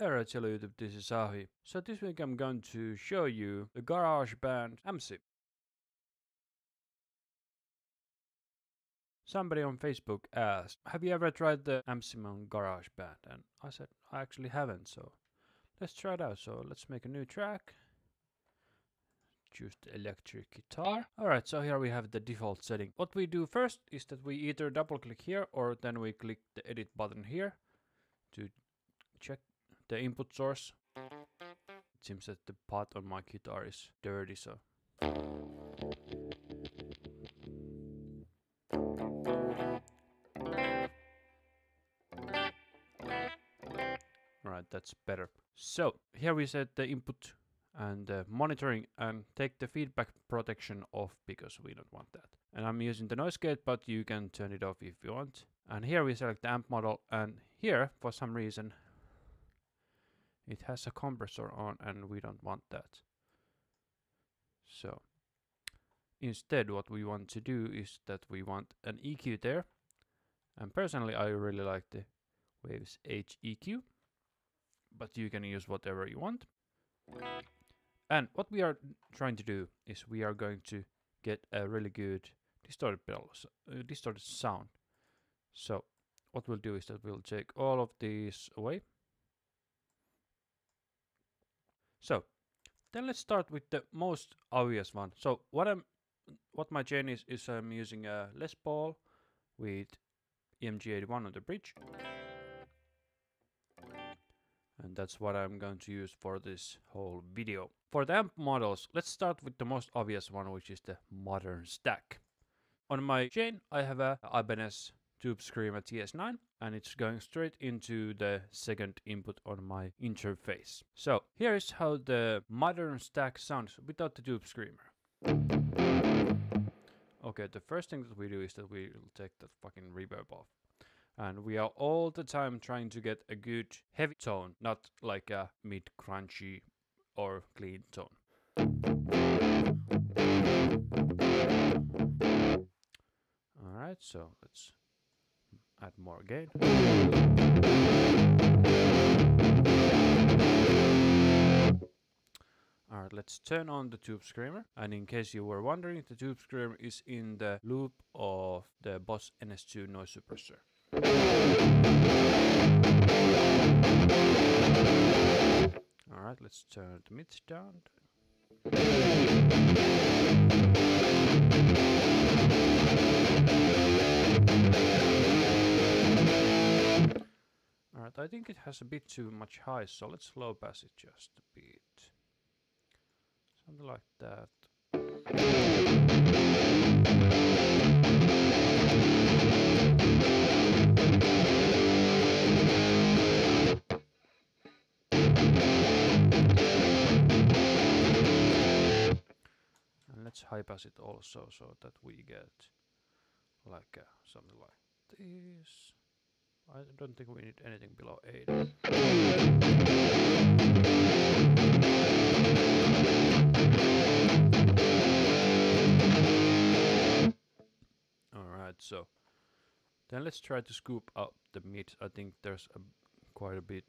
Alright, hello YouTube, this is Ahi. So this week I'm going to show you the GarageBand MC. Somebody on Facebook asked, have you ever tried the MC on GarageBand? And I said, I actually haven't, so let's try it out. So let's make a new track. Choose the electric guitar. Alright, so here we have the default setting. What we do first is that we either double click here or then we click the edit button here to check the input source. It seems that the pot on my guitar is dirty, so. Alright, that's better. So here we set the input and monitoring and take the feedback protection off because we don't want that. And I'm using the noise gate, but you can turn it off if you want. And here we select the amp model, and here for some reason it has a compressor on and we don't want that. So instead what we want to do is that we want an EQ there. And personally I really like the Waves H EQ, but you can use whatever you want. And what we are trying to do is we are going to get a really good distorted sound. So what we'll do is that we'll take all of these away. So then let's start with the most obvious one. So what my chain is I'm using a Les Paul with EMG81 on the bridge. And that's what I'm going to use for this whole video. For the amp models, let's start with the most obvious one, which is the modern stack. On my chain, I have a Ibanez Tube Screamer TS9, and it's going straight into the second input on my interface. So here is how the modern stack sounds without the Tube Screamer. Okay, the first thing that we do is that we will take that fucking reverb off. And we are all the time trying to get a good heavy tone, not like a mid crunchy or clean tone. Alright, so let's add more gain. Alright, let's turn on the Tube Screamer. And in case you were wondering, the Tube Screamer is in the loop of the Boss NS2 noise suppressor. Alright, let's turn the mids down. Alright, I think it has a bit too much high, so let's low pass it just a bit. Something like that. And let's high pass it also so that we get like something like this. I don't think we need anything below 8. Alright, so then let's try to scoop up the mids. I think there's quite a bit.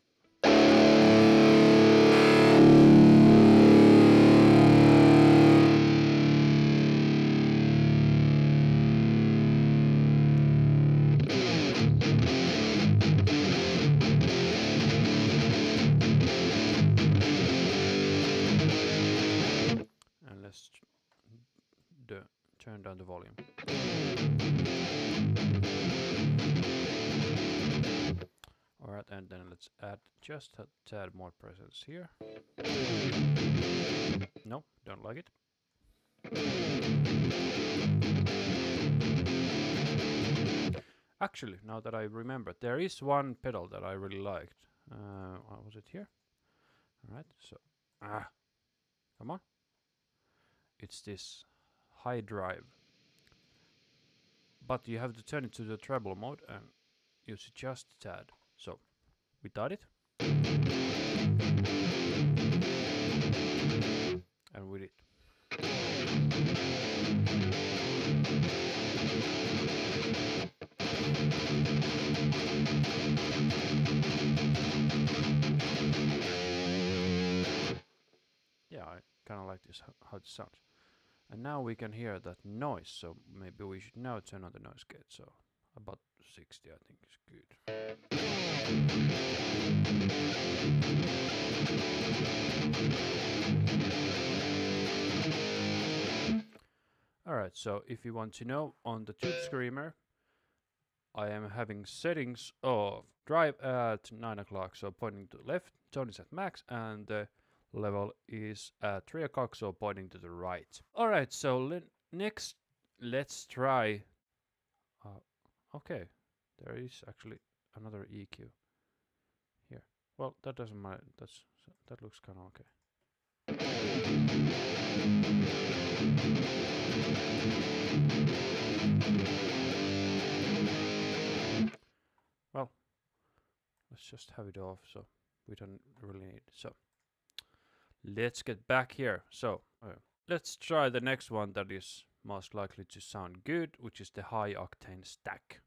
And let's turn down the volume. Alright, and then let's add just a tad more presence here. No, don't like it. Actually, now that I remember, there is one pedal that I really liked. What was it here? Alright, so come on. It's this high drive. But you have to turn it to the treble mode and use it just a tad. So, without it. And with it. kind of like this, how it sounds. And now we can hear that noise, so maybe we should now turn on the noise gate. So about 60 I think is good. Alright, so if you want to know, on the Tooth Screamer I am having settings of drive at 9 o'clock, so pointing to the left, tone is at max, and the level is at 3 o'clock, so pointing to the right. Alright, so next let's try... okay, there is actually another EQ here. Well, that doesn't matter, that looks kind of okay. Well, let's just have it off, so we don't really need it. So let's get back here. So let's try the next one that is most likely to sound good, which is the high octane stack.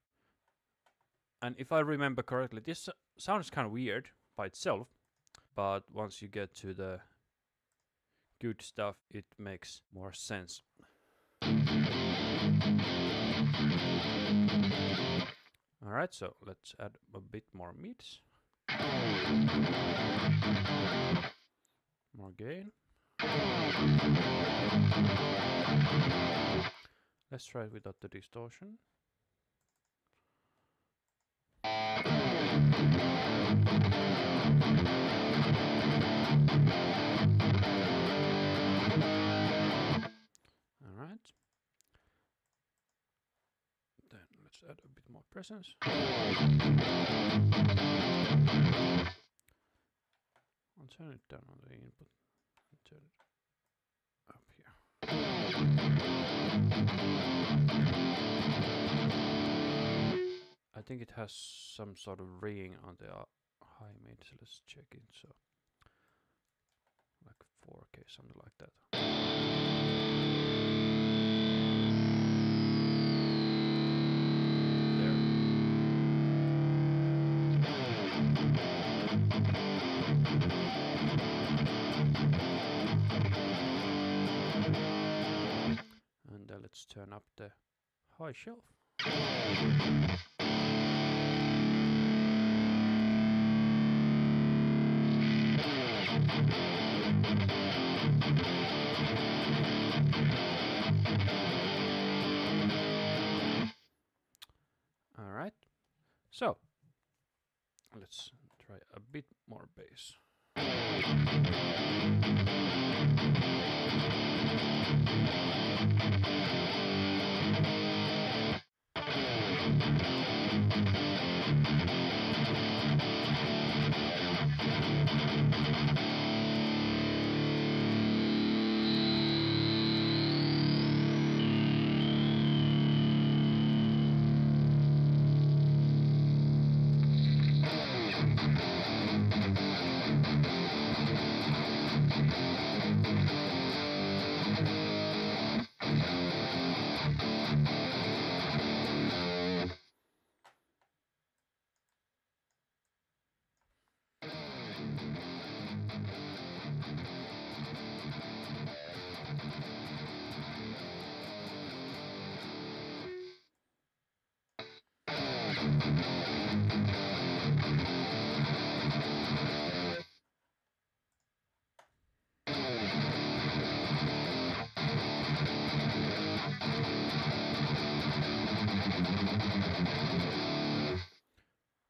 And if I remember correctly, this sounds kind of weird by itself, but once you get to the good stuff, it makes more sense. Alright, so let's add a bit more mids. More gain. Let's try it without the distortion. Alright. Then let's add a bit more presence. I'll turn it down on the input and turn it up here. I think it has some sort of ringing on the high mid, so let's check it. So like 4K, something like that. And then let's turn up the high shelf. Alright, so let's try a bit more bass.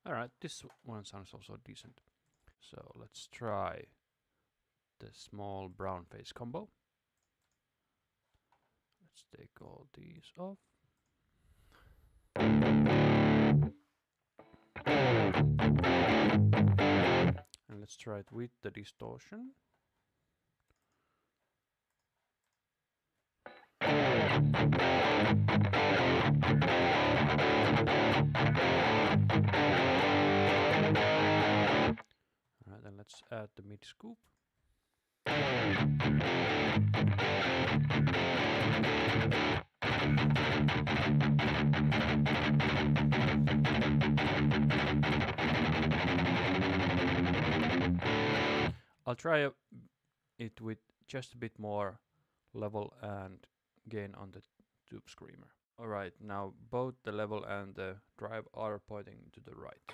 Alright, this one sounds also decent. So let's try the small brown face combo. Let's take all these off. And let's try it with the distortion. Alright, then let's add the mid scoop. I'll try it with just a bit more level and gain on the tube screamer. Alright, now both the level and the drive are pointing to the right.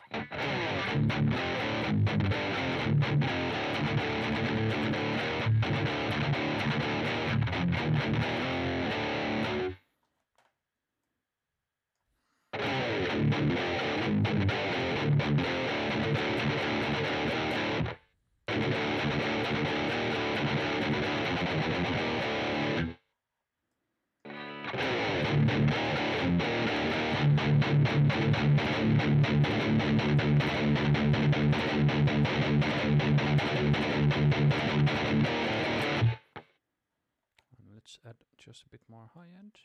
And let's add just a bit more high end.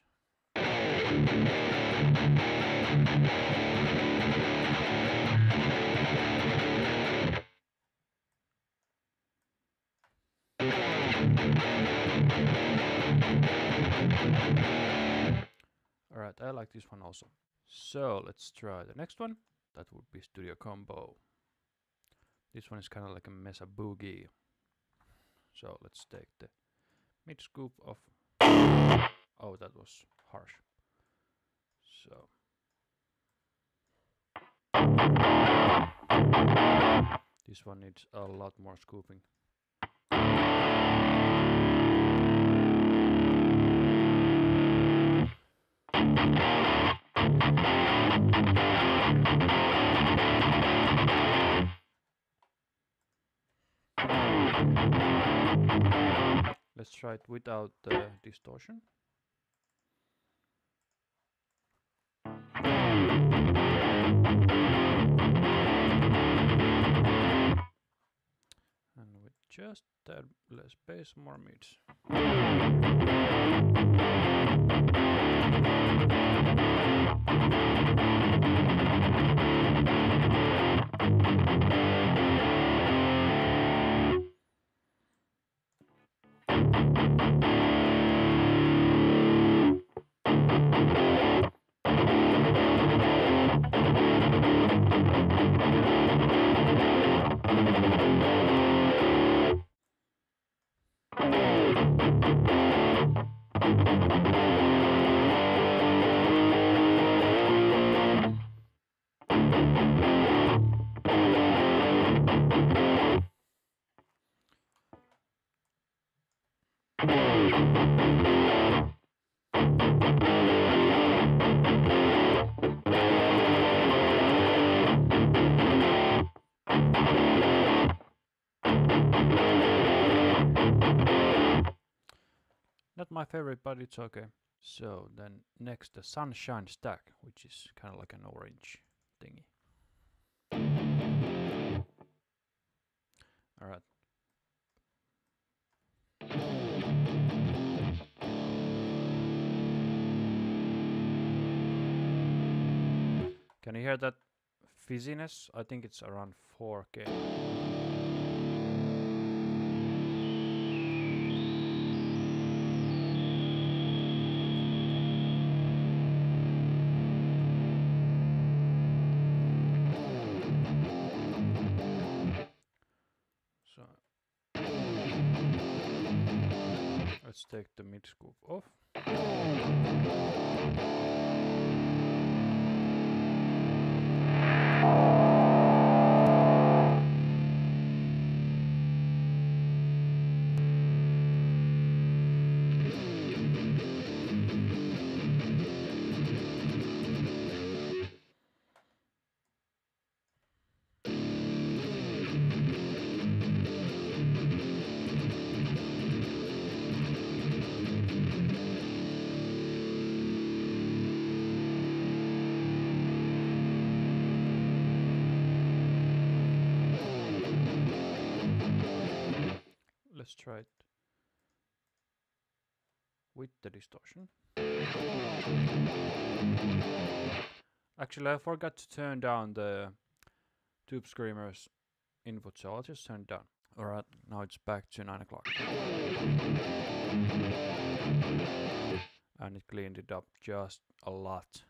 Alright, I like this one also. So let's try the next one. That would be Studio Combo. This one is kind of like a Mesa Boogie. So let's take the mid scoop off. Oh, that was harsh. So this one needs a lot more scooping. Let's try it without the distortion. And with just that less bass, more mids. Not my favorite, but it's okay. So then next the Sunshine Stack, which is kind of like an orange thingy. Alright. Can you hear that fizziness? I think it's around 4K. So let's take the mid scoop off. Let's try it with the distortion. Actually, I forgot to turn down the Tube Screamer's input, so I'll just turn it down. Alright, now it's back to 9 o'clock. And it cleaned it up just a lot.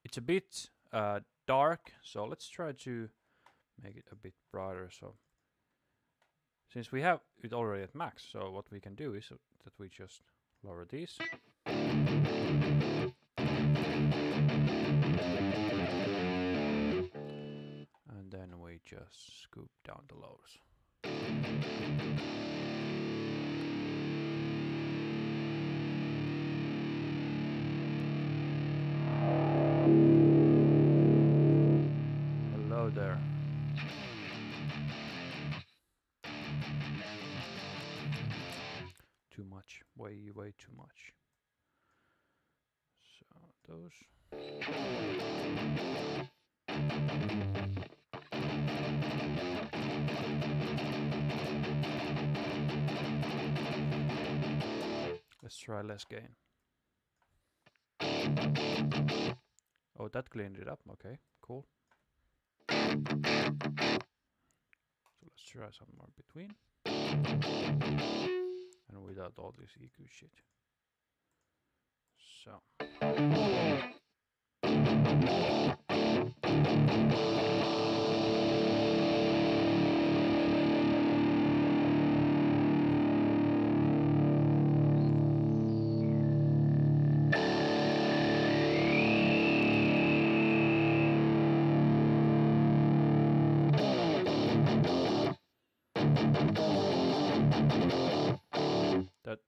It's a bit dark, so let's try to make it a bit brighter. So since we have it already at max, so what we can do is that we just lower these. And then we just scoop down the lows. Hello there. Too much, way too much. So those. Let's try less gain. Oh, that cleaned it up. Okay, cool. So let's try somewhere between. And without all this EQ shit. So. That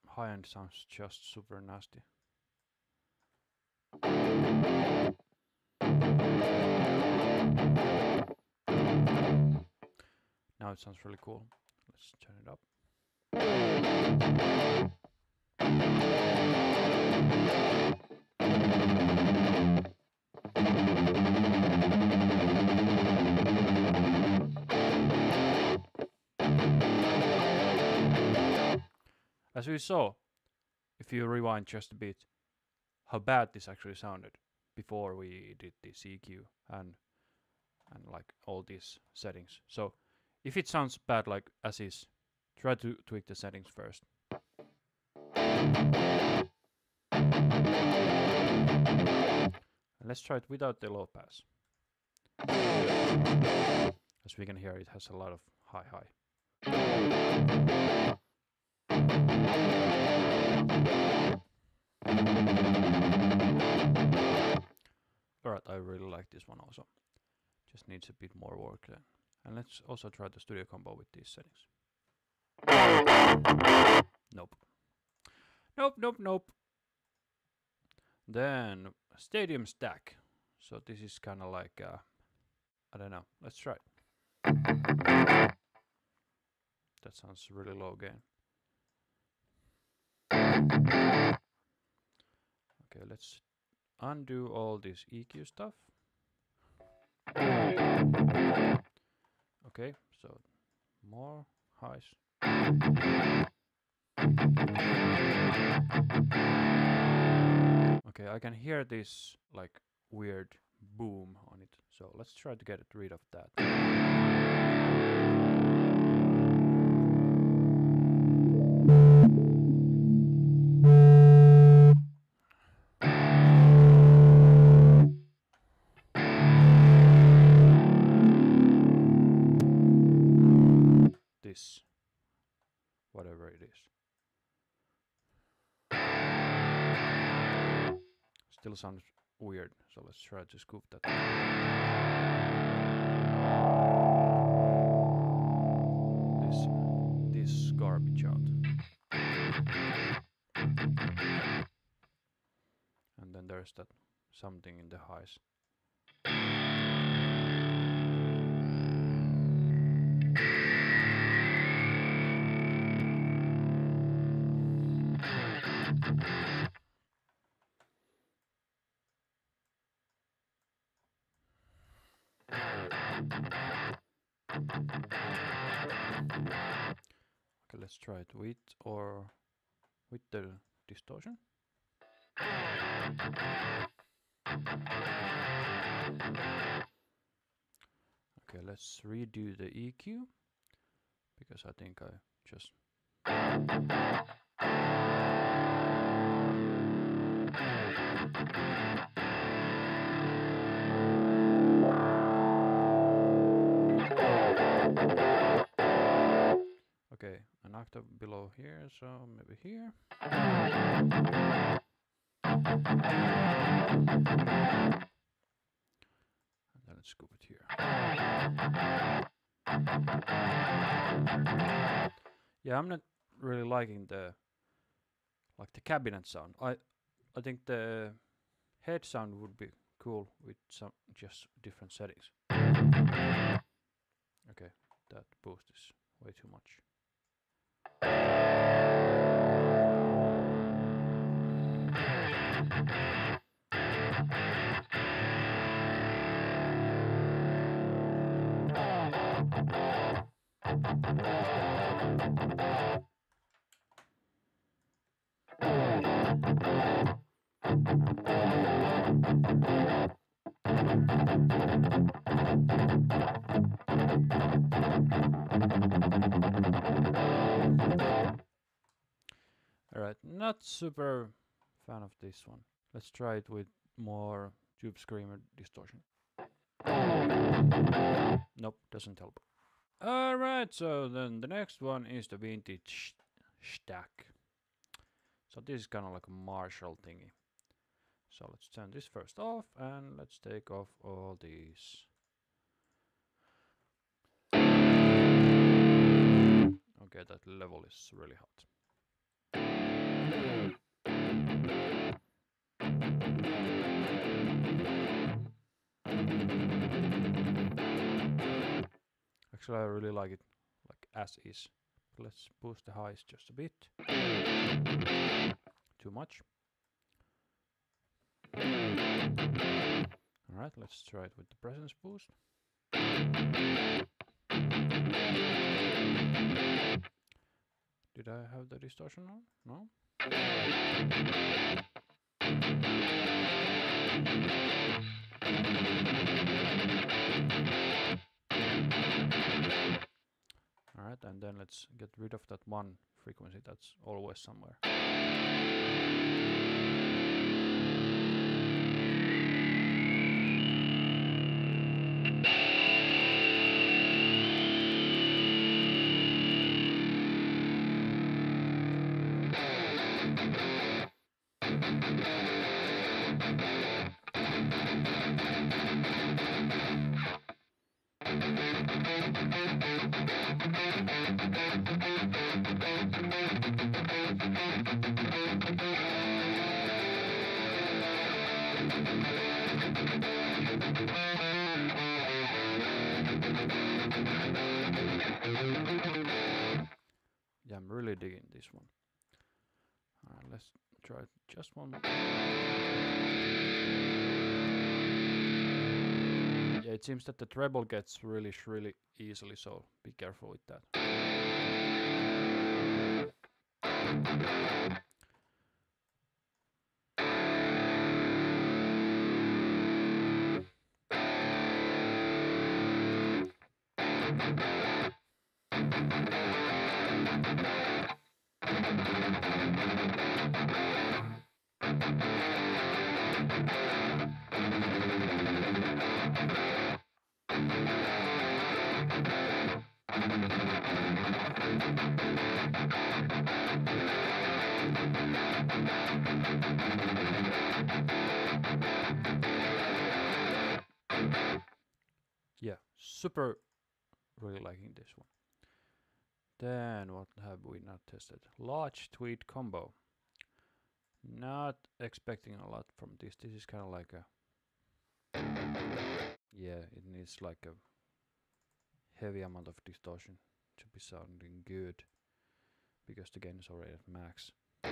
high end sounds just super nasty. Now it sounds really cool. Let's turn it up. As we saw, if you rewind just a bit, how bad this actually sounded before we did the EQ and like all these settings. So if it sounds bad like as is, try to tweak the settings first. And let's try it without the low pass. As we can hear, it has a lot of high. Alright, I really like this one also. Just needs a bit more work then. And let's also try the studio combo with these settings. Nope. Nope. Then stadium stack. So this is kind of like I don't know. Let's try it. That sounds really low gain. Okay, let's undo all this EQ stuff. Okay, so more highs. Okay, I can hear this like weird boom on it, so let's try to get rid of that. This, whatever it is. Still sounds weird, so let's try to scoop that. This garbage out. And then there's that something in the highs. Okay, let's try it with or with the distortion. Okay, let's redo the EQ because I think I just octave below here, so maybe here. And then let's scoop it here. Yeah, I'm not really liking the cabinet sound. I think the head sound would be cool with some just different settings. Okay, that boost is way too much. Alright, not super fan of this one. Let's try it with more tube screamer distortion. Nope, doesn't help. Alright, so then the next one is the vintage stack. So this is kind of like a Marshall thingy. So let's turn this first off and let's take off all these. Okay, that level is really hot. Actually, I really like it, like as is. Let's boost the highs just a bit. Too much. Alright, let's try it with the presence boost. Did I have the distortion on? No? Alright, and then let's get rid of that one frequency that's always somewhere. Yeah, I'm really digging this one. Alright, let's try just one more. Yeah, it seems that the treble gets really shrilly easily, so be careful with that. Yeah, super really liking this one. Then what have we not tested? Large Tweed combo. Not expecting a lot from this. This is kind of like a... Yeah, it needs like a heavy amount of distortion to be sounding good. Because the gain is already at max. So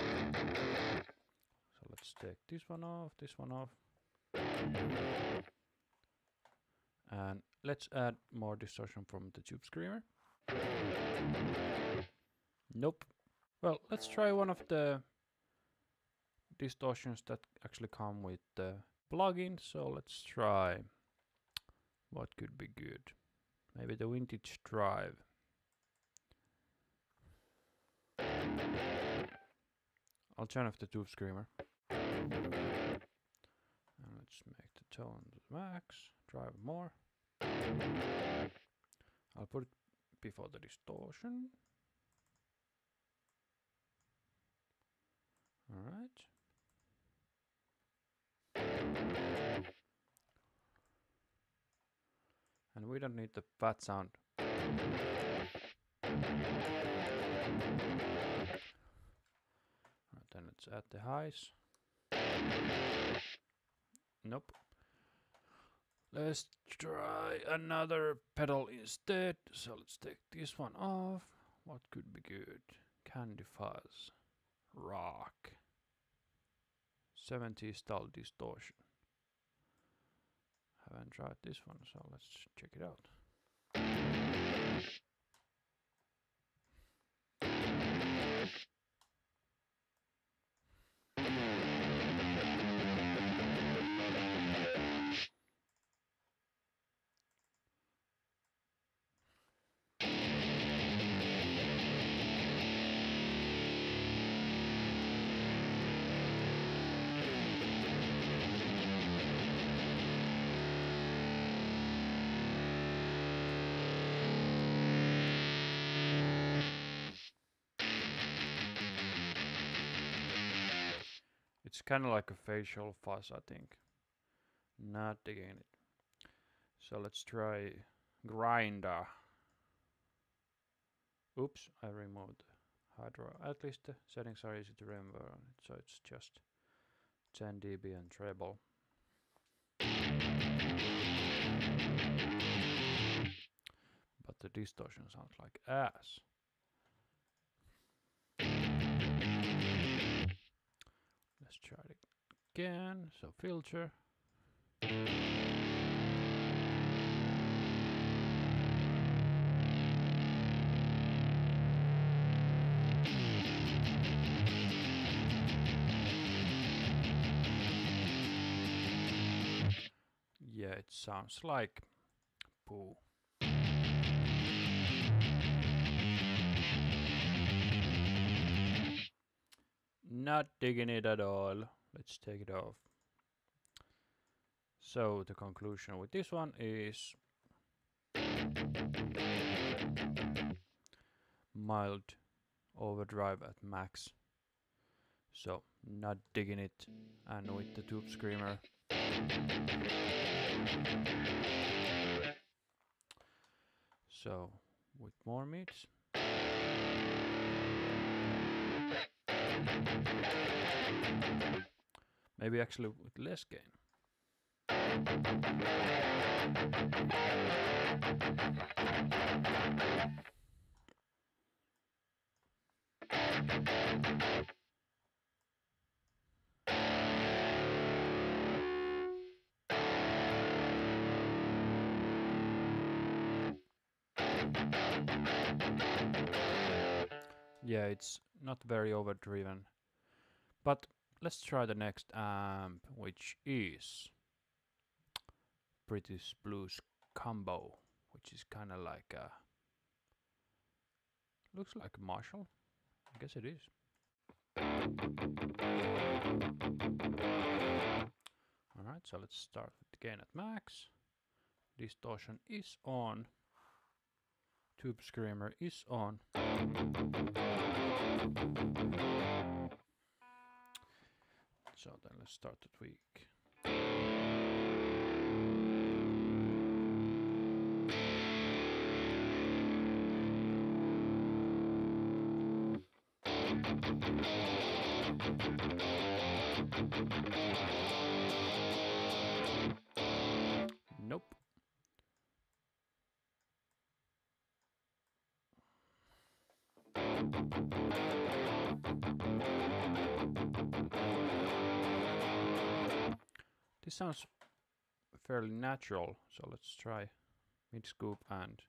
let's take this one off, and let's add more distortion from the tube screamer. Nope. Well, let's try one of the distortions that actually come with the plugin. So let's try what could be good. Maybe the vintage drive. I'll turn off the tube screamer. And let's make the tone max, drive more. I'll put it before the distortion. we don't need the fat sound. Then let's add the highs. Nope. Let's try another pedal instead. So let's take this one off. What could be good? Candy Fuzz. Rock. 70s style distortion. Haven't tried this one, so let's check it out. It's kind of like a facial fuzz, I think. Not digging it. So let's try grinder. Oops, I removed the hydro. At least the settings are easy to remember on it, so it's just 10 dB and treble. But the distortion sounds like ass. Let's try it again. So filter. Yeah, it sounds like poo. Not digging it at all. Let's take it off. So the conclusion with this one is mild overdrive at max. So not digging it, and with the tube screamer. So with more mids. Maybe actually with less gain. Yeah, it's not very overdriven. But let's try the next amp, which is British Blues Combo, which is kind of like a, looks like a Marshall. I guess it is. Alright, so let's start with the gain at max. Distortion is on. Tube screamer is on. So then let's start to tweak. Nope. This sounds fairly natural, so let's try mid scoop and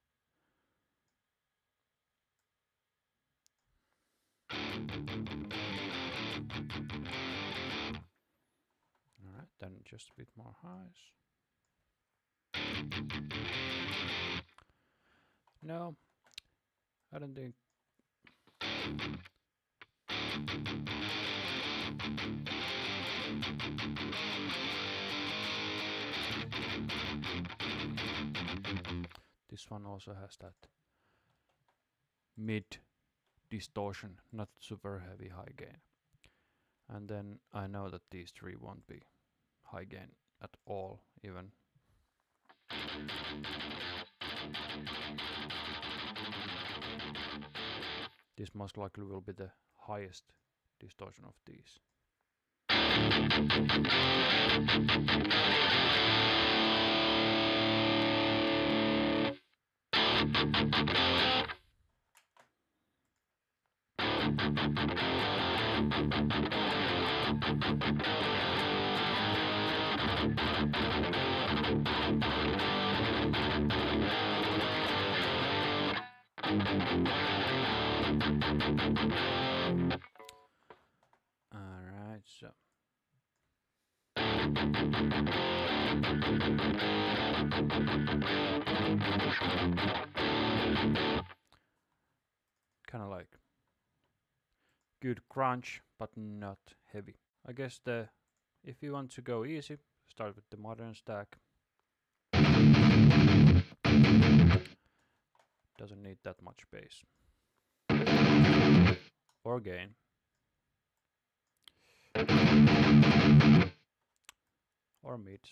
alright, then just a bit more highs. No, I don't think. This one also has that mid distortion, not super heavy high gain. And then I know that these three won't be high gain at all, even. This most likely will be the highest distortion of these. Alright, so kind of like good crunch, but not heavy. I guess if you want to go easy, start with the modern stack. Doesn't need that much bass or gain. Or mids.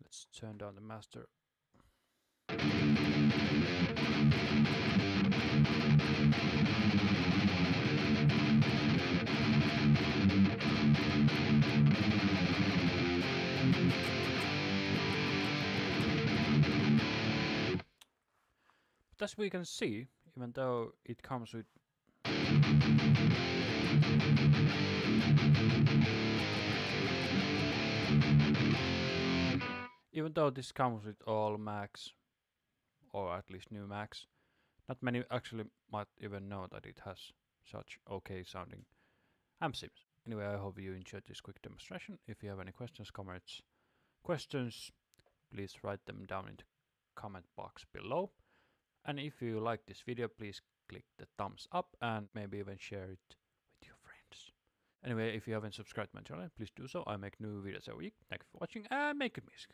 Let's turn down the master. But as we can see, even though it comes with this comes with all Macs, or at least new Macs, not many actually might even know that it has such okay sounding amp sims. Anyway, I hope you enjoyed this quick demonstration. If you have any questions, comments, please write them down in the comment box below. And if you like this video, please click the thumbs up and maybe even share it with your friends. Anyway, if you haven't subscribed to my channel, please do so. I make new videos every week. Thank you for watching and make good music.